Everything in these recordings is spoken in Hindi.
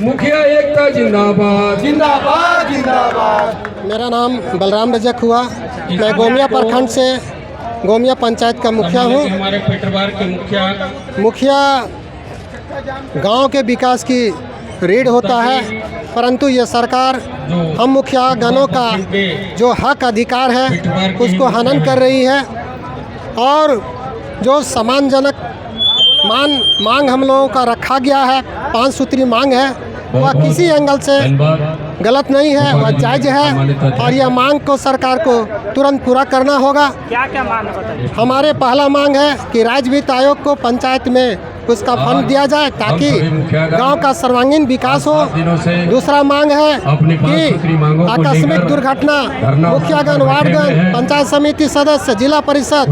मुखिया एकता जिंदाबाद जिंदाबाद जिंदाबाद। मेरा नाम बलराम रजक हुआ। मैं गोमिया प्रखंड से गोमिया पंचायत का मुखिया हूँ। हमारे पेटरवार के मुखिया गांव के विकास की रीढ़ होता है, परंतु ये सरकार हम मुखिया गणों का जो हक अधिकार है उसको हनन कर रही है और जो सम्मानजनक मांग हम लोगों का रखा गया है, 5 सूत्री मांग है, वह किसी एंगल से गलत नहीं है, वह जायज़ है और यह मांग को सरकार को तुरंत पूरा करना होगा। क्या क्या मांग है बताइए। हमारे पहला मांग है कि राज्य वित्त आयोग को पंचायत में उसका फंड दिया जाए ताकि गांव का सर्वांगीण विकास हो। दूसरा मांग है कि आकस्मिक दुर्घटना मुखियागण, वार्डगण, पंचायत समिति सदस्य, जिला परिषद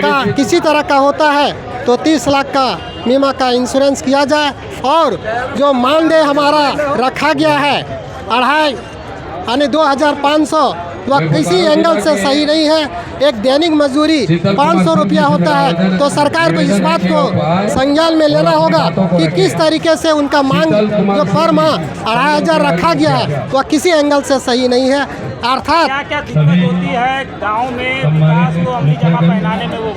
का किसी तरह का होता है तो 30 लाख का बीमा का इंश्योरेंस किया जाए और जो मानदेय हमारा रखा गया है 2,500 वह किसी एंगल से सही नहीं है। एक दैनिक मजदूरी 500 रुपया होता है, तो सरकार को इस बात को संज्ञान में लेना होगा कि किस तरीके से उनका मांग जो पर माह 2,500 रखा गया है वह किसी एंगल से सही नहीं है। अर्थात क्या क्या दिक्कत होती है गांव में विकास को अमली जगह पहनाने में, वो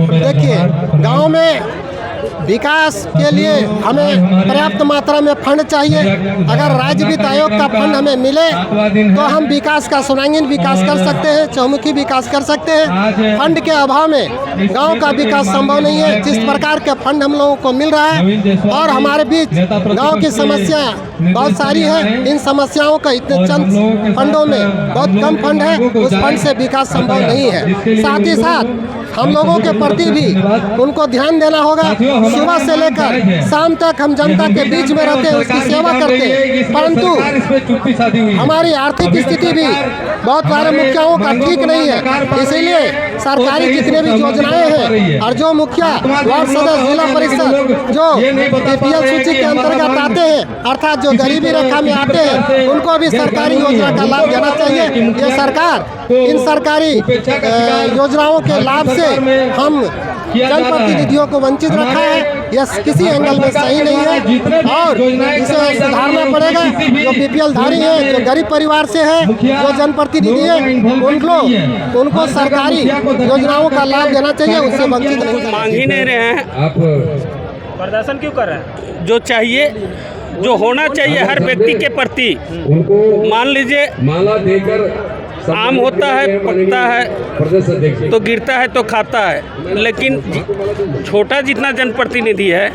देखिए, गांव में विकास के लिए हमें पर्याप्त मात्रा में फंड चाहिए। अगर राज्य वित्त आयोग का फंड हमें मिले तो हम विकास का सर्वांगीण विकास कर सकते हैं, चहुमुखी विकास कर सकते हैं। फंड के अभाव में गांव का विकास संभव नहीं है। जिस प्रकार के फंड हम लोगों को मिल रहा है और हमारे बीच गांव की समस्या बहुत सारी है, इन समस्याओं का इतने चंद फंडों में बहुत कम फंड है, उस फंड से विकास संभव नहीं है। साथ ही साथ हम लोगों के प्रति भी उनको ध्यान देना होगा। सुबह से लेकर शाम तक हम जनता के बीच में रहते हैं, उसकी सेवा करते हैं, परंतु हमारी आर्थिक स्थिति भी बहुत सारे मुखियाओं का ठीक नहीं है। इसीलिए सरकारी जितने भी योजनाएं हैं और जो मुखिया, वार्ड सदस्य, जिला परिषद जो बीपीएल सूची के अंतर्गत आते हैं, अर्थात जो गरीबी रेखा में आते हैं, उनको भी सरकारी योजना का लाभ देना चाहिए। ये सरकार इन सरकारी योजनाओं के लाभ से हम जनप्रतिनिधियों को वंचित रखा है, यह किसी एंगल में सही नहीं है और इसे सुधारना पड़ेगा। जो बीपीएल धारी है, जो गरीब परिवार से है, जो जनप्रतिनिधि है, उनको सरकारी योजनाओं का लाभ देना चाहिए, उससे वंचित नहीं। मांग ही नहीं रहे हैं, आप प्रदर्शन क्यों कर रहे हैं? जो चाहिए, जो होना चाहिए हर व्यक्ति के प्रति। मान लीजिए माला देकर आम होता है, पकता है तो गिरता है तो खाता है, लेकिन छोटा जितना जनप्रतिनिधि है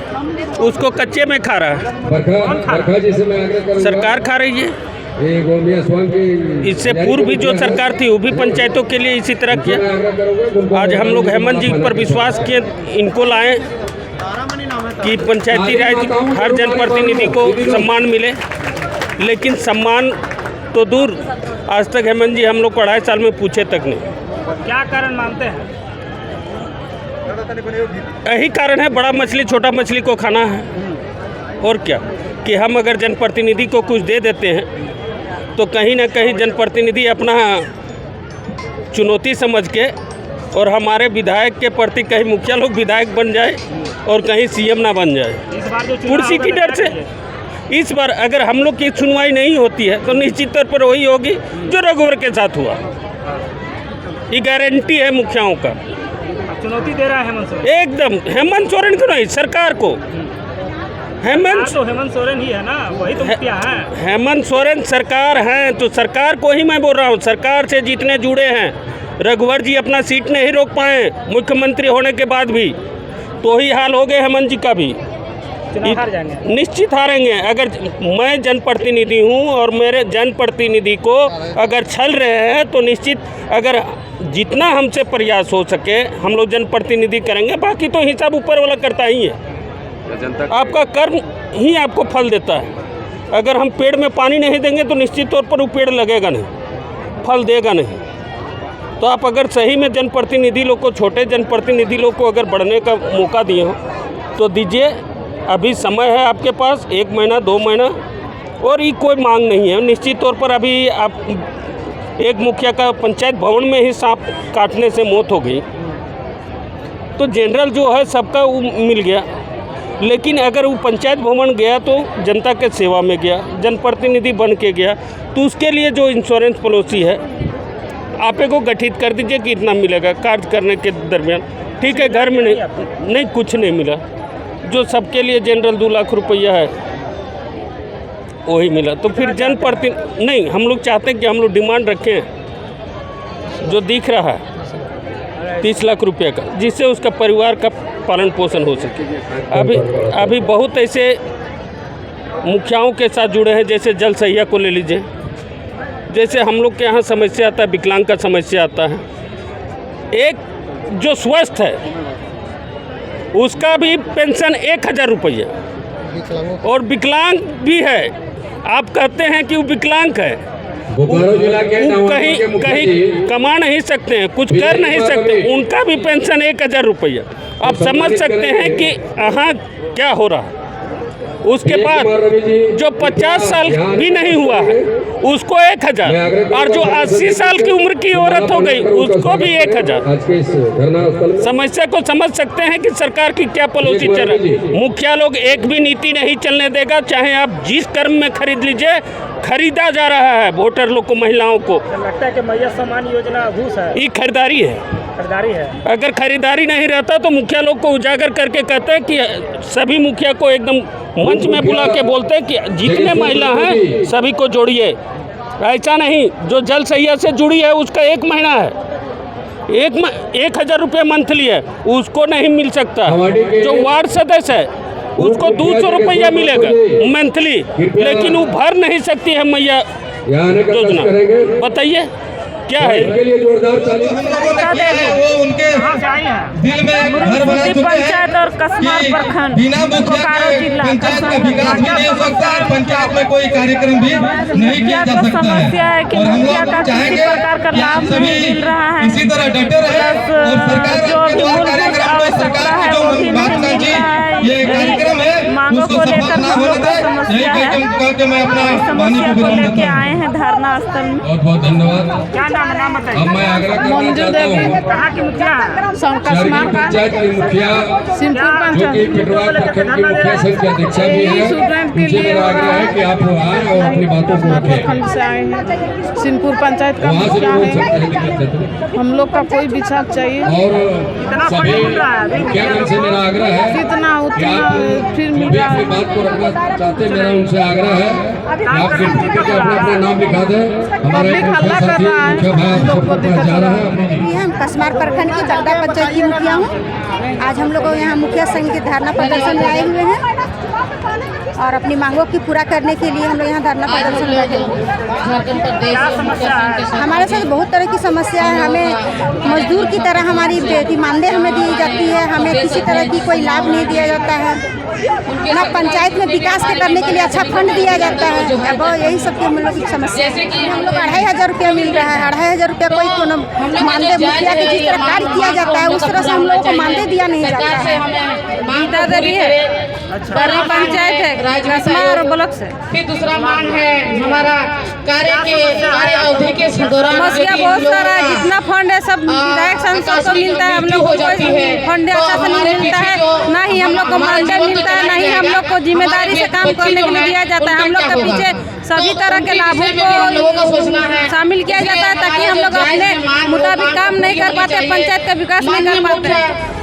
उसको कच्चे में खा रहा है। सरकार खा रही है। इससे पूर्व भी जो सरकार थी वो भी पंचायतों के लिए इसी तरह किया। आज हम लोग हेमंत जी पर विश्वास किए, इनको लाएं कि पंचायती राज हर जनप्रतिनिधि को सम्मान मिले, लेकिन सम्मान तो दूर, आज तक हेमंत जी हम लोग को 2.5 साल में पूछे तक नहीं। क्या कारण मानते हैं? यही कारण है, बड़ा मछली छोटा मछली को खाना है। और क्या कि हम अगर जनप्रतिनिधि को कुछ दे देते हैं तो कहीं ना कहीं जनप्रतिनिधि अपना चुनौती समझ के और हमारे विधायक के प्रति कहीं मुखिया लोग विधायक बन जाए और कहीं सीएम ना बन जाए, इस बार जो कुर्सी की डर से। इस बार अगर हम लोग की सुनवाई नहीं होती है तो निश्चित तौर पर वही होगी जो रघुवर के साथ हुआ। ये गारंटी है मुखियाओं का। चुनौती दे रहा है हेमंत सोरेन। एकदम हेमंत सोरेन को नहीं, सरकार को। हेमंत सोरेन ही है ना, वही तो मुखिया है। हेमंत सोरेन सरकार हैं तो सरकार को ही मैं बोल रहा हूँ। सरकार से जितने जुड़े हैं, रघुवर जी अपना सीट नहीं रोक पाए मुख्यमंत्री होने के बाद भी, तो ही हाल हो गए हेमंत जी का भी। हार जाएंगे, निश्चित हारेंगे। अगर मैं जनप्रतिनिधि हूं और मेरे जनप्रतिनिधि को अगर छल रहे हैं तो निश्चित, अगर जितना हमसे प्रयास हो सके हम लोग जनप्रतिनिधि करेंगे, बाकी तो हिसाब ऊपर वाला करता ही है। आपका कर्म ही आपको फल देता है। अगर हम पेड़ में पानी नहीं देंगे तो निश्चित तौर पर वो पेड़ लगेगा नहीं, फल देगा नहीं। तो आप अगर सही में जनप्रतिनिधि लोग को, छोटे जनप्रतिनिधि लोग को अगर बढ़ने का मौका दिए हो तो दीजिए। अभी समय है आपके पास, 1 महीना 2 महीना, और ये कोई मांग नहीं है। निश्चित तौर पर अभी आप एक मुखिया का पंचायत भवन में ही सांप काटने से मौत हो गई, तो जनरल जो है सबका वो मिल गया। लेकिन अगर वो पंचायत भवन गया तो जनता के सेवा में गया, जनप्रतिनिधि बन के गया, तो उसके लिए जो इंश्योरेंस पॉलिसी है आपे को गठित कर दीजिए कि इतना मिलेगा कार्य करने के दरमियान। ठीक है, घर में नहीं कुछ नहीं मिला। जो सबके लिए जनरल 2 लाख रुपया है वही मिला। तो फिर जनप्रतिनिधि नहीं, हम लोग चाहते हैं कि हम लोग डिमांड रखें जो दिख रहा है 30 लाख रुपये का, जिससे उसका परिवार का पालन पोषण हो सके। अभी बहुत ऐसे मुखियाओं के साथ जुड़े हैं, जैसे जल सहिया को ले लीजिए। जैसे हम लोग के यहाँ समस्या आता है, विकलांग का समस्या आता है। एक जो स्वस्थ है उसका भी पेंशन 1000 रुपये, और विकलांग भी है, आप कहते हैं कि वो विकलांग है, बोकारो जिला के वो कहीं कमा नहीं सकते हैं, कुछ कर नहीं सकते, उनका भी पेंशन 1000 रुपया। आप समझ सकते हैं कि यहाँ क्या हो रहा है। उसके बाद जो 50 साल भी नहीं हुआ है उसको 1000, और जो 80 साल की उम्र की औरत हो गई उसको भी 1000। समस्या को समझ सकते हैं कि सरकार की क्या पॉलिसी चल रही है। मुखिया लोग एक भी नीति नहीं चलने देगा, चाहे आप जिस कर्म में खरीद लीजिए, खरीदा जा रहा है वोटर लोग को, महिलाओं को। लगता है कि मैया सम्मान योजना घूस है, ये खरीदारी है। खरीदारी है। अगर खरीदारी नहीं रहता तो मुखिया लोग को उजागर करके कहते हैं कि सभी मुखिया को एकदम मंच में बुला के बोलते हैं कि जितने महिला हैं सभी को जोड़िए। ऐसा नहीं, जो जल सहिया से जुड़ी है उसका 1 महीना है, 1000 रुपये मंथली है, उसको नहीं मिल सकता। जो वार्ड सदस्य है उसको 200 रुपया मिलेगा मंथली, लेकिन वो भर नहीं सकती है मैया योजना। बताइए क्या है? इनके लिए जोरदार ताली। वो उनके दिल में घर बना चुके पंचायत और कसमार हैं प्रखंड कि बिना मुखिया के पंचायत का विकास भी नहीं हो सकता है, पंचायत में कोई कार्यक्रम भी नहीं किया जा सकता समस्या है कि और हम मुखिया का लोग किसी चाहेंगे प्रकार का कि लाभ आप नहीं मिल रहा है। इसी तरह डटे रहे और सरकार जो के भी द्वारा मूलभूत कार्यक्रम में आवश्यकता सरकार है की वो जो भी बात नहीं मिल जी रहा है। ये कार्यक्रम है मांगों उसको को सफल लेकर ना हम होने लोग को दें। समस्या है, यही कह के मैं अपना वाणी समस्या को को विराम लेके देता हूँ। आए हैं धरना स्थल में। बहुत बहुत धन्यवाद। क्या नाम है, नाम अब बताइए। मैं आग्रह करना चाहता हूँ कहाँ की मुखिया है? शहरी पंचायत की मुखिया जो कि पिटवा प्रखंड की मुखिया संघ की अध्यक्षा भी है, उनसे मेरा आग्रह है कि आप आए और अपनी बातों को रखें। से आए हैं, सिंहपुर पंचायत का वहाँ से मुखिया भी बोल है। सकते हैं, दिक्कत नहीं। हम लोग का कोई विचार चाहिए, और सभी मुखियागण से मेरा आग्रह है जितना कि उतना आप फिर जो मिल भी रहा अपनी है। बात को रखना चाहते हैं, मेरा उनसे आग्रह है कि आप गिनती करके अपना नाम लिखा दें। हमारा एक मुखिया साथी मुखिया भाई आप सबको पास जा रहा है। हम कसमार प्रखंड की बगदा पंचायत की मुखिया हूँ। आज हम लोग यहाँ मुखिया संघ के धरना प्रदर्शन में आए हुए हैं और अपनी मांगों की पूरा करने के लिए हम लोग यहाँ धरना प्रदर्शन में बैठे हुए हैं। हमारे साथ बहुत तरह की समस्या है। हमें मजदूर की तरह हमारी मानदेय हमें दी जाती है, हमें किसी तरह की कोई लाभ नहीं दिया जाता है, ना पंचायत में विकास के करने के लिए अच्छा फंड दिया जाता है। अब यही सब की हम लोग की समस्या है। हम लोग 2500 रुपया मिल रहा है, 2500 रुपया कोई को मानदेय मुखिया के जिस तरह कार्य किया जाता है उस तरह से हम लोगों को मानदेय दिया नहीं जाता है। गीता देवी है, बड़ी पंचायत है कसमार ब्लॉक से। फिर दूसरा मांग है हमारा कार्य अवधि के दौरान समस्या बहुत सारा है, जितना फंड है सब विधायक सांसद को मिलता है, हम लोग को कोई फंड अच्छा से नहीं मिलता है, ना ही हम लोग को मानदेय मिलता है, ना ही हम लोग को जिम्मेदारी से काम करने के लिए दिया जाता है। हम लोग के पीछे सभी तरह के लाभों को शामिल किया जाता है ताकि हम लोग अपने मुताबिक काम नहीं कर पाते, पंचायत का विकास नहीं कर पाते।